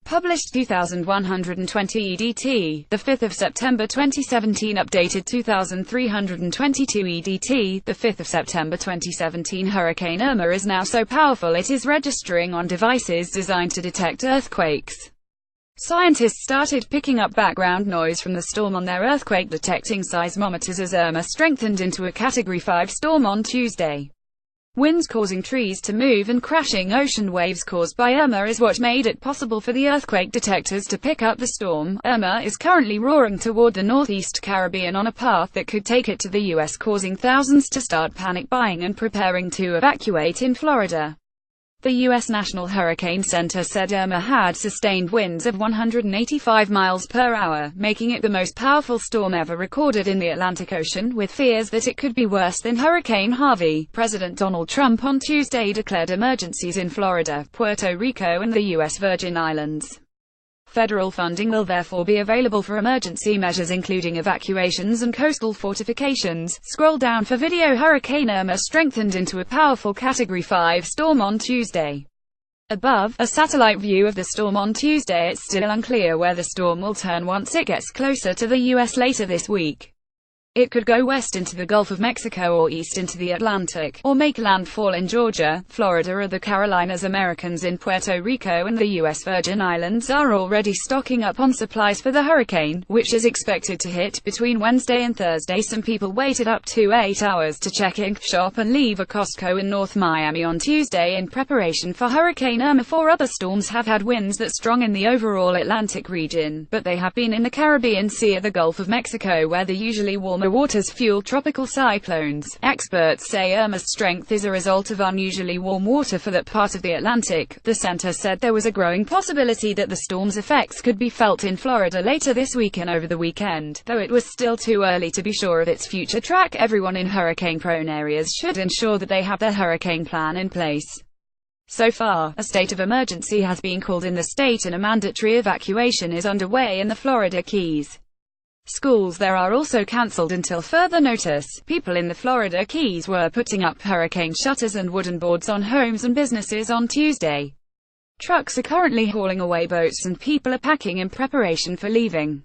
Published 2120 EDT, 5 September 2017. Updated 2322 EDT, 5 September 2017. Hurricane Irma is now so powerful it is registering on devices designed to detect earthquakes. Scientists started picking up background noise from the storm on their earthquake-detecting seismometers as Irma strengthened into a Category 5 storm on Tuesday. Winds causing trees to move and crashing ocean waves caused by Irma is what made it possible for the earthquake detectors to pick up the storm. Irma is currently roaring toward the northeast Caribbean on a path that could take it to the U.S., causing thousands to start panic buying and preparing to evacuate in Florida. The U.S. National Hurricane Center said Irma had sustained winds of 185 miles per hour, making it the most powerful storm ever recorded in the Atlantic Ocean, with fears that it could be worse than Hurricane Harvey. President Donald Trump on Tuesday declared emergencies in Florida, Puerto Rico and the U.S. Virgin Islands. Federal funding will therefore be available for emergency measures including evacuations and coastal fortifications. Scroll down for video. Hurricane Irma strengthened into a powerful Category 5 storm on Tuesday. Above, a satellite view of the storm on Tuesday. It's still unclear where the storm will turn once it gets closer to the U.S. later this week. It could go west into the Gulf of Mexico or east into the Atlantic, or make landfall in Georgia, Florida or the Carolinas. Americans in Puerto Rico and the U.S. Virgin Islands are already stocking up on supplies for the hurricane, which is expected to hit between Wednesday and Thursday. Some people waited up to 8 hours to check in, shop and leave a Costco in North Miami on Tuesday in preparation for Hurricane Irma. 4 other storms have had winds that strong in the overall Atlantic region, but they have been in the Caribbean Sea or the Gulf of Mexico, where the usually warmer waters fuel tropical cyclones. Experts say Irma's strength is a result of unusually warm water for that part of the Atlantic. The center said there was a growing possibility that the storm's effects could be felt in Florida later this week and over the weekend, though it was still too early to be sure of its future track. Everyone in hurricane-prone areas should ensure that they have their hurricane plan in place. So far, a state of emergency has been called in the state and a mandatory evacuation is underway in the Florida Keys. Schools there are also cancelled until further notice. People in the Florida Keys were putting up hurricane shutters and wooden boards on homes and businesses on Tuesday. Trucks are currently hauling away boats and people are packing in preparation for leaving.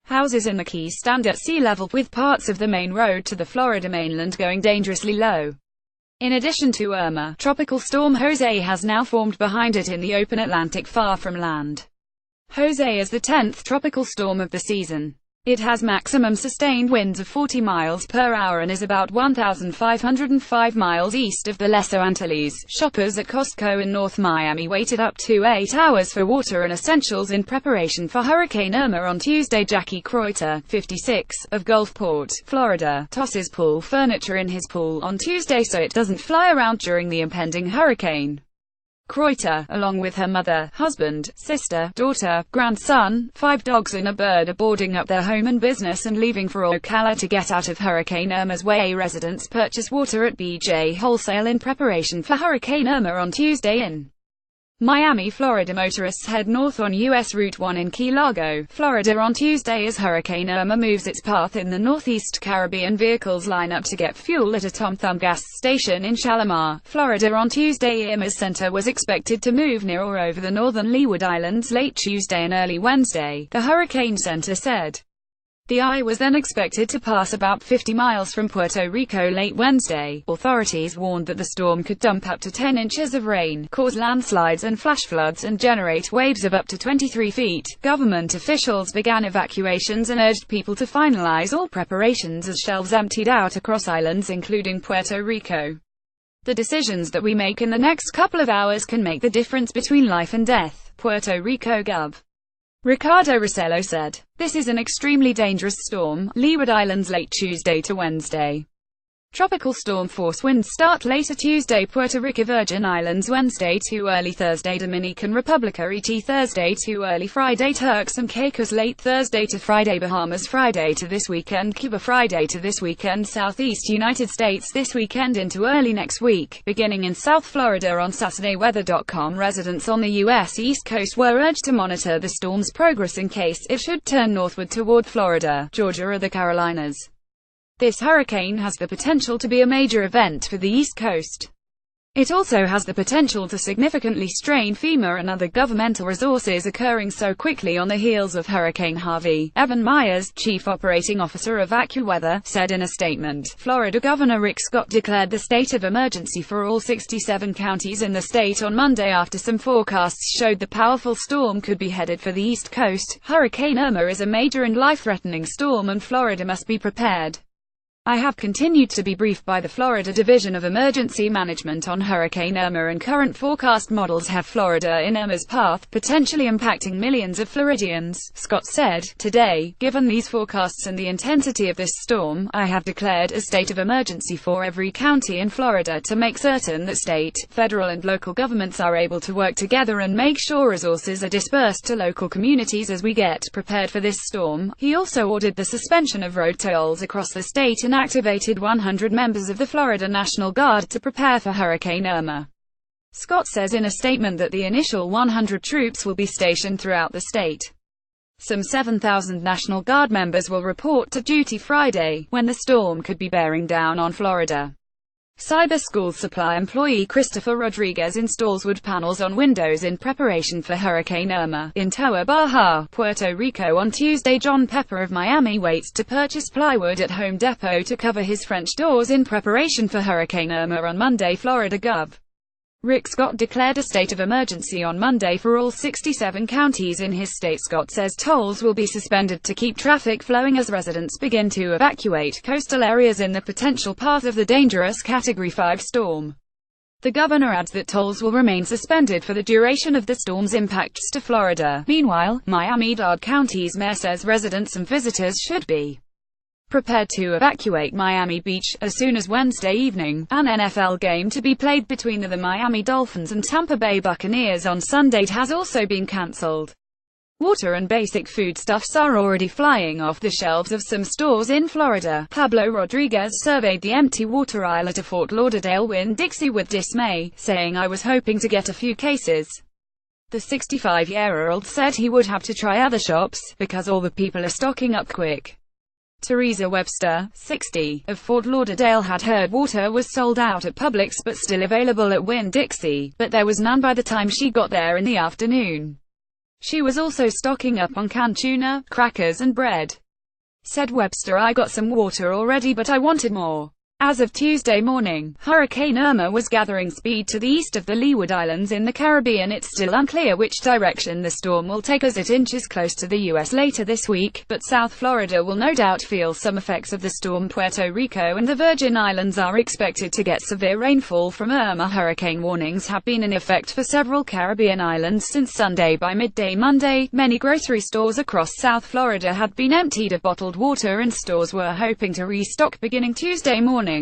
Houses in the Keys stand at sea level, with parts of the main road to the Florida mainland going dangerously low. In addition to Irma, Tropical Storm Jose has now formed behind it in the open Atlantic far from land. Jose is the 10th tropical storm of the season. It has maximum sustained winds of 40 miles per hour and is about 1,505 miles east of the Lesser Antilles. Shoppers at Costco in North Miami waited up to 8 hours for water and essentials in preparation for Hurricane Irma on Tuesday. Jackie Kreuter, 56, of Gulfport, Florida, tosses pool furniture in his pool on Tuesday so it doesn't fly around during the impending hurricane. Kreuter, along with her mother, husband, sister, daughter, grandson, 5 dogs and a bird, are boarding up their home and business and leaving for Ocala to get out of Hurricane Irma's way. Residents purchase water at BJ Wholesale in preparation for Hurricane Irma on Tuesday in Miami, Florida. Motorists head north on U.S. Route 1 in Key Largo, Florida on Tuesday as Hurricane Irma moves its path in the northeast Caribbean. Vehicles line up to get fuel at a Tom Thumb gas station in Shalimar, Florida on Tuesday. Irma's center was expected to move near or over the northern Leeward Islands late Tuesday and early Wednesday, the Hurricane Center said. The eye was then expected to pass about 50 miles from Puerto Rico late Wednesday. Authorities warned that the storm could dump up to 10 inches of rain, cause landslides and flash floods, and generate waves of up to 23 feet. Government officials began evacuations and urged people to finalize all preparations as shelves emptied out across islands including Puerto Rico. The decisions that we make in the next couple of hours can make the difference between life and death, Puerto Rico Gov. Ricardo Rossello said. This is an extremely dangerous storm. Leeward Islands late Tuesday to Wednesday. Tropical storm force winds start later Tuesday. Puerto Rico Virgin Islands Wednesday to early Thursday. Dominican Republic ET Thursday to early Friday. Turks and Caicos late Thursday to Friday. Bahamas Friday to this weekend. Cuba Friday to this weekend. Southeast United States this weekend into early next week, beginning in South Florida on Saturday. Weather.com residents on the U.S. East Coast were urged to monitor the storm's progress in case it should turn northward toward Florida, Georgia or the Carolinas. This hurricane has the potential to be a major event for the East Coast. It also has the potential to significantly strain FEMA and other governmental resources occurring so quickly on the heels of Hurricane Harvey. Evan Myers, chief operating officer of AccuWeather, said in a statement, Florida Governor Rick Scott declared the state of emergency for all 67 counties in the state on Monday after some forecasts showed the powerful storm could be headed for the East Coast. Hurricane Irma is a major and life-threatening storm and Florida must be prepared. I have continued to be briefed by the Florida Division of Emergency Management on Hurricane Irma, and current forecast models have Florida in Irma's path, potentially impacting millions of Floridians, Scott said. Today, given these forecasts and the intensity of this storm, I have declared a state of emergency for every county in Florida to make certain that state, federal and local governments are able to work together and make sure resources are dispersed to local communities as we get prepared for this storm. He also ordered the suspension of road tolls across the state and activated 100 members of the Florida National Guard to prepare for Hurricane Irma. Scott says in a statement that the initial 100 troops will be stationed throughout the state. Some 7,000 National Guard members will report to duty Friday, when the storm could be bearing down on Florida. Cyber School Supply employee Christopher Rodriguez installs wood panels on windows in preparation for Hurricane Irma. In Toa Baja, Puerto Rico on Tuesday, John Pepper of Miami waits to purchase plywood at Home Depot to cover his French doors in preparation for Hurricane Irma on Monday. Florida Gov. Rick Scott declared a state of emergency on Monday for all 67 counties in his state. Scott says tolls will be suspended to keep traffic flowing as residents begin to evacuate coastal areas in the potential path of the dangerous Category 5 storm. The governor adds that tolls will remain suspended for the duration of the storm's impacts to Florida. Meanwhile, Miami-Dade County's mayor says residents and visitors should be prepared to evacuate Miami Beach as soon as Wednesday evening. An NFL game to be played between the Miami Dolphins and Tampa Bay Buccaneers on Sunday has also been canceled. Water and basic foodstuffs are already flying off the shelves of some stores in Florida. Pablo Rodriguez surveyed the empty water aisle at a Fort Lauderdale Winn-Dixie with dismay, saying, "I was hoping to get a few cases." The 65-year-old said he would have to try other shops, because all the people are stocking up quick. Teresa Webster, 60, of Fort Lauderdale had heard water was sold out at Publix but still available at Winn-Dixie, but there was none by the time she got there in the afternoon. She was also stocking up on canned tuna, crackers and bread. Said Webster, "I got some water already but I wanted more." As of Tuesday morning, Hurricane Irma was gathering speed to the east of the Leeward Islands in the Caribbean. It's still unclear which direction the storm will take as it inches close to the U.S. later this week, but South Florida will no doubt feel some effects of the storm. Puerto Rico and the Virgin Islands are expected to get severe rainfall from Irma. Hurricane warnings have been in effect for several Caribbean islands since Sunday. By midday Monday, many grocery stores across South Florida had been emptied of bottled water and stores were hoping to restock beginning Tuesday morning.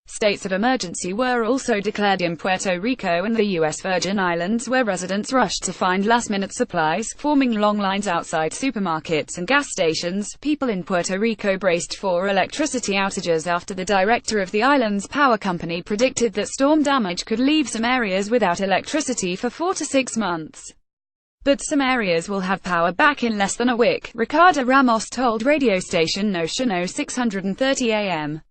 States of emergency were also declared in Puerto Rico and the U.S. Virgin Islands, where residents rushed to find last-minute supplies, forming long lines outside supermarkets and gas stations. People in Puerto Rico braced for electricity outages after the director of the island's power company predicted that storm damage could leave some areas without electricity for 4 to 6 months. But some areas will have power back in less than a week, Ricardo Ramos told radio station Notion 630 AM.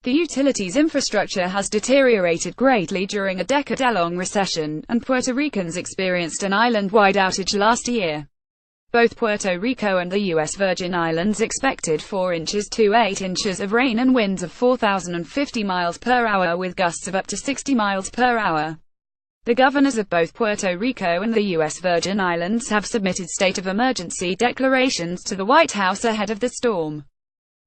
The utilities infrastructure has deteriorated greatly during a decade-long recession, and Puerto Ricans experienced an island-wide outage last year. Both Puerto Rico and the U.S. Virgin Islands expected 4 inches to 8 inches of rain and winds of 4,050 miles per hour with gusts of up to 60 miles per hour. The governors of both Puerto Rico and the U.S. Virgin Islands have submitted state of emergency declarations to the White House ahead of the storm.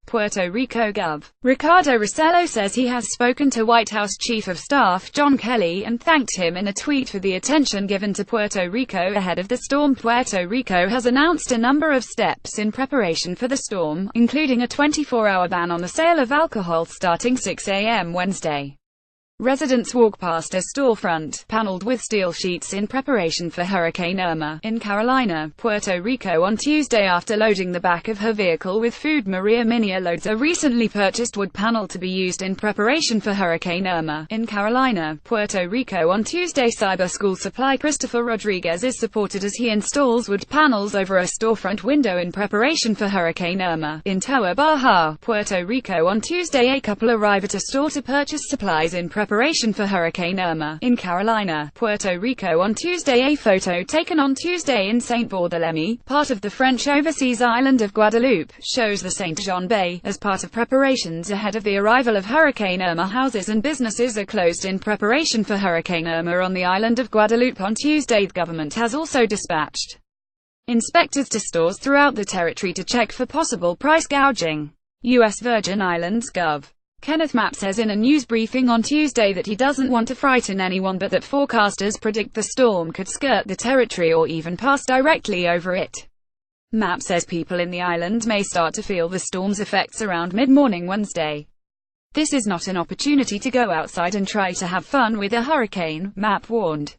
Puerto Rico Gov. Ricardo Rossello says he has spoken to White House Chief of Staff John Kelly and thanked him in a tweet for the attention given to Puerto Rico ahead of the storm. Puerto Rico has announced a number of steps in preparation for the storm, including a 24-hour ban on the sale of alcohol starting 6 a.m. Wednesday. Residents walk past a storefront, paneled with steel sheets in preparation for Hurricane Irma. In Carolina, Puerto Rico on Tuesday after loading the back of her vehicle with food, Maria Minia loads a recently purchased wood panel to be used in preparation for Hurricane Irma. In Carolina, Puerto Rico on Tuesday, Cyber School Supply Christopher Rodriguez is supported as he installs wood panels over a storefront window in preparation for Hurricane Irma. In Toa Baja, Puerto Rico on Tuesday, a couple arrive at a store to purchase supplies in preparation preparation for Hurricane Irma. In Carolina, Puerto Rico on Tuesday, a photo taken on Tuesday in Saint Barthélemy, part of the French overseas island of Guadeloupe, shows the Saint John Bay. As part of preparations ahead of the arrival of Hurricane Irma, houses and businesses are closed in preparation for Hurricane Irma on the island of Guadeloupe on Tuesday. The government has also dispatched inspectors to stores throughout the territory to check for possible price gouging. U.S. Virgin Islands Gov. Kenneth Mapp says in a news briefing on Tuesday that he doesn't want to frighten anyone, but that forecasters predict the storm could skirt the territory or even pass directly over it. Mapp says people in the island may start to feel the storm's effects around mid-morning Wednesday. This is not an opportunity to go outside and try to have fun with a hurricane, Mapp warned.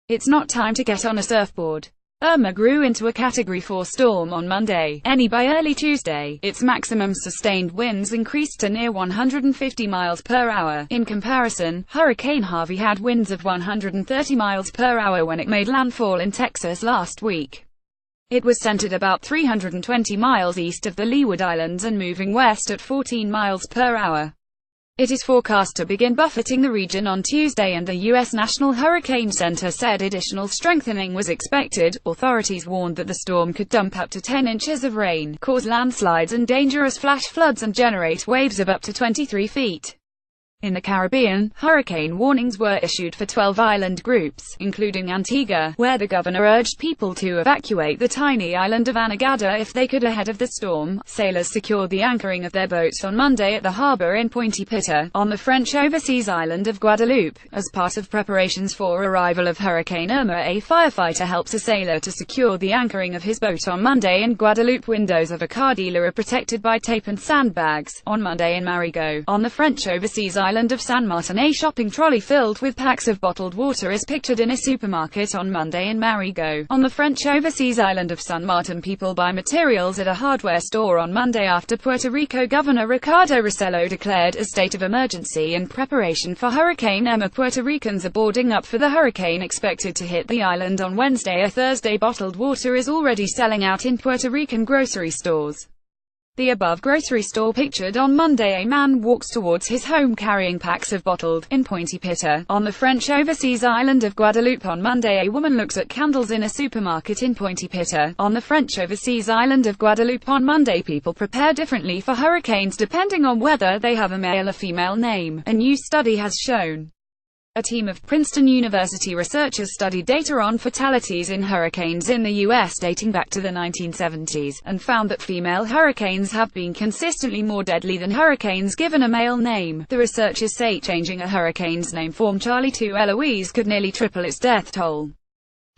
It's not time to get on a surfboard. Irma grew into a Category 4 storm on Monday. By early Tuesday, its maximum sustained winds increased to near 150 miles per hour. In comparison, Hurricane Harvey had winds of 130 miles per hour when it made landfall in Texas last week. It was centered about 320 miles east of the Leeward Islands and moving west at 14 miles per hour. It is forecast to begin buffeting the region on Tuesday, and the U.S. National Hurricane Center said additional strengthening was expected. Authorities warned that the storm could dump up to 10 inches of rain, cause landslides and dangerous flash floods, and generate waves of up to 23 feet. In the Caribbean, hurricane warnings were issued for 12 island groups, including Antigua, where the governor urged people to evacuate the tiny island of Anegada if they could ahead of the storm. Sailors secured the anchoring of their boats on Monday at the harbor in Pointe Pitre, on the French overseas island of Guadeloupe. As part of preparations for arrival of Hurricane Irma, a firefighter helps a sailor to secure the anchoring of his boat on Monday in Guadeloupe. Windows of a car dealer are protected by tape and sandbags. On Monday in Marigot, on the French overseas island of San Martin, a shopping trolley filled with packs of bottled water is pictured in a supermarket on Monday in Marigot. On the French overseas island of San Martin, people buy materials at a hardware store on Monday after Puerto Rico Governor Ricardo Rossello declared a state of emergency in preparation for Hurricane Irma. Puerto Ricans are boarding up for the hurricane expected to hit the island on Wednesday or Thursday. Bottled water is already selling out in Puerto Rican grocery stores. The above grocery store pictured on Monday, a man walks towards his home carrying packs of bottled, in Pointe Pitre, on the French overseas island of Guadeloupe. On Monday, a woman looks at candles in a supermarket in Pointe Pitre, on the French overseas island of Guadeloupe. On Monday, people prepare differently for hurricanes depending on whether they have a male or female name, a new study has shown. A team of Princeton University researchers studied data on fatalities in hurricanes in the U.S. dating back to the 1970s, and found that female hurricanes have been consistently more deadly than hurricanes given a male name. The researchers say changing a hurricane's name from Charlie to Eloise could nearly triple its death toll.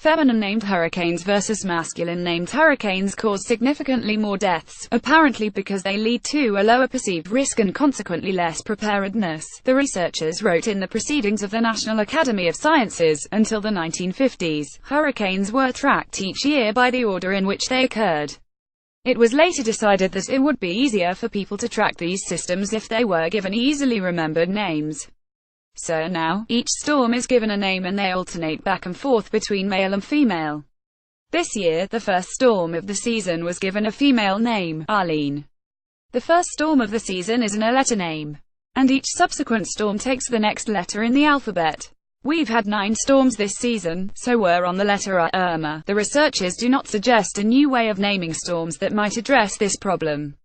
Feminine-named hurricanes versus masculine-named hurricanes cause significantly more deaths, apparently because they lead to a lower perceived risk and consequently less preparedness, the researchers wrote in the Proceedings of the National Academy of Sciences. Until the 1950s, hurricanes were tracked each year by the order in which they occurred. It was later decided that it would be easier for people to track these systems if they were given easily remembered names. So now, each storm is given a name and they alternate back and forth between male and female. This year, the first storm of the season was given a female name, Arlene. The first storm of the season is a letter name, and each subsequent storm takes the next letter in the alphabet. We've had 9 storms this season, so we're on the letter R. Irma. The researchers do not suggest a new way of naming storms that might address this problem.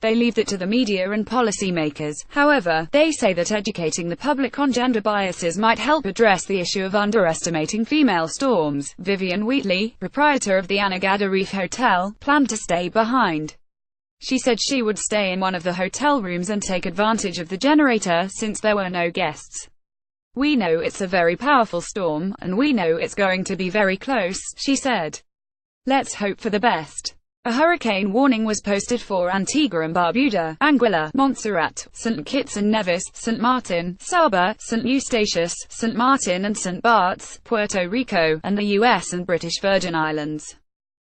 They leave that to the media and policymakers. However, they say that educating the public on gender biases might help address the issue of underestimating female storms. Vivian Wheatley, proprietor of the Anegada Reef Hotel, planned to stay behind. She said she would stay in one of the hotel rooms and take advantage of the generator since there were no guests. We know it's a very powerful storm, and we know it's going to be very close, she said. Let's hope for the best. A hurricane warning was posted for Antigua and Barbuda, Anguilla, Montserrat, St. Kitts and Nevis, St. Martin, Saba, St. Eustatius, St. Martin and St. Barts, Puerto Rico, and the U.S. and British Virgin Islands.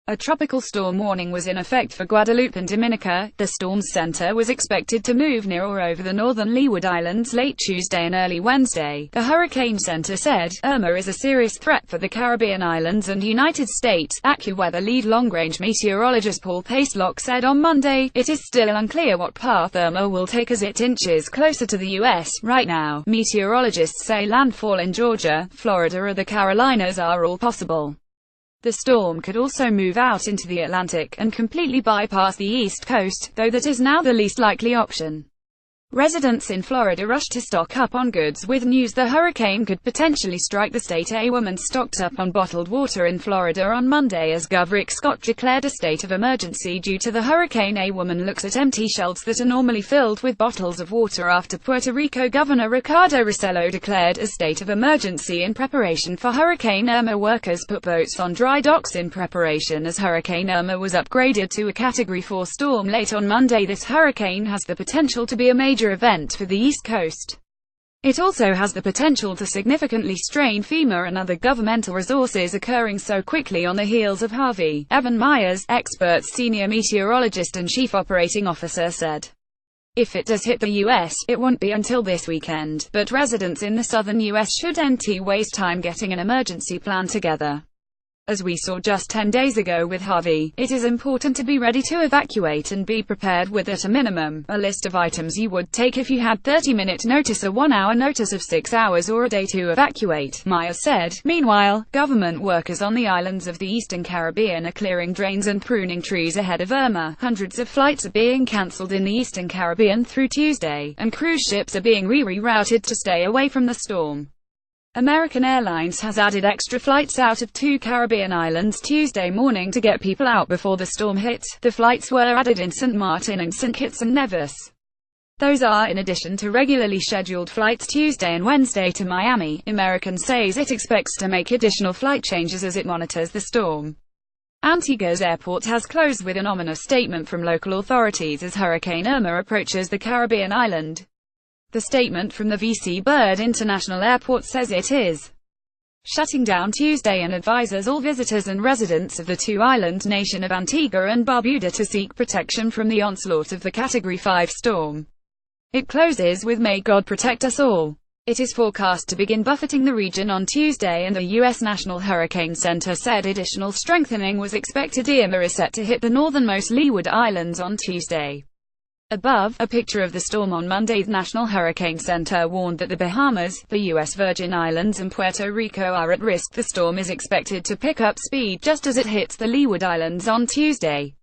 A tropical storm warning was in effect for Guadeloupe and Dominica. The storm's center was expected to move near or over the northern Leeward Islands late Tuesday and early Wednesday. The Hurricane Center said, Irma is a serious threat for the Caribbean islands and United States. AccuWeather lead long-range meteorologist Paul Pacelock said on Monday, it is still unclear what path Irma will take as it inches closer to the U.S. Right now, meteorologists say landfall in Georgia, Florida or the Carolinas are all possible. The storm could also move out into the Atlantic and completely bypass the East Coast, though that is now the least likely option. Residents in Florida rushed to stock up on goods with news the hurricane could potentially strike the state. A woman stocked up on bottled water in Florida on Monday as Gov. Rick Scott declared a state of emergency due to the hurricane. A woman looked at empty shelves that are normally filled with bottles of water after Puerto Rico Governor Ricardo Rossello declared a state of emergency in preparation for Hurricane Irma. Workers put boats on dry docks in preparation as Hurricane Irma was upgraded to a Category 4 storm late on Monday. This hurricane has the potential to be a major event for the East Coast. It also has the potential to significantly strain FEMA and other governmental resources, occurring so quickly on the heels of Harvey. Evan Myers, expert's senior meteorologist and chief operating officer, said, if it does hit the U.S., it won't be until this weekend, but residents in the southern U.S. shouldn't waste time getting an emergency plan together. As we saw just 10 days ago with Harvey, it is important to be ready to evacuate and be prepared with, at a minimum, a list of items you would take if you had 30-minute notice, a 1-hour notice of 6 hours, or a day to evacuate, Myers said. Meanwhile, government workers on the islands of the Eastern Caribbean are clearing drains and pruning trees ahead of Irma. Hundreds of flights are being cancelled in the Eastern Caribbean through Tuesday, and cruise ships are being rerouted to stay away from the storm. American Airlines has added extra flights out of 2 Caribbean islands Tuesday morning to get people out before the storm hit. The flights were added in St. Martin and St. Kitts and Nevis. Those are in addition to regularly scheduled flights Tuesday and Wednesday to Miami. American says it expects to make additional flight changes as it monitors the storm. Antigua's airport has closed with an ominous statement from local authorities as Hurricane Irma approaches the Caribbean island. The statement from the VC Bird International Airport says it is shutting down Tuesday and advises all visitors and residents of the two-island nation of Antigua and Barbuda to seek protection from the onslaught of the Category 5 storm. It closes with "May God protect us all." It is forecast to begin buffeting the region on Tuesday, and the U.S. National Hurricane Center said additional strengthening was expected. Irma is set to hit the northernmost Leeward Islands on Tuesday. Above, a picture of the storm on Monday. The National Hurricane Center warned that the Bahamas, the U.S. Virgin Islands and Puerto Rico are at risk. The storm is expected to pick up speed just as it hits the Leeward Islands on Tuesday.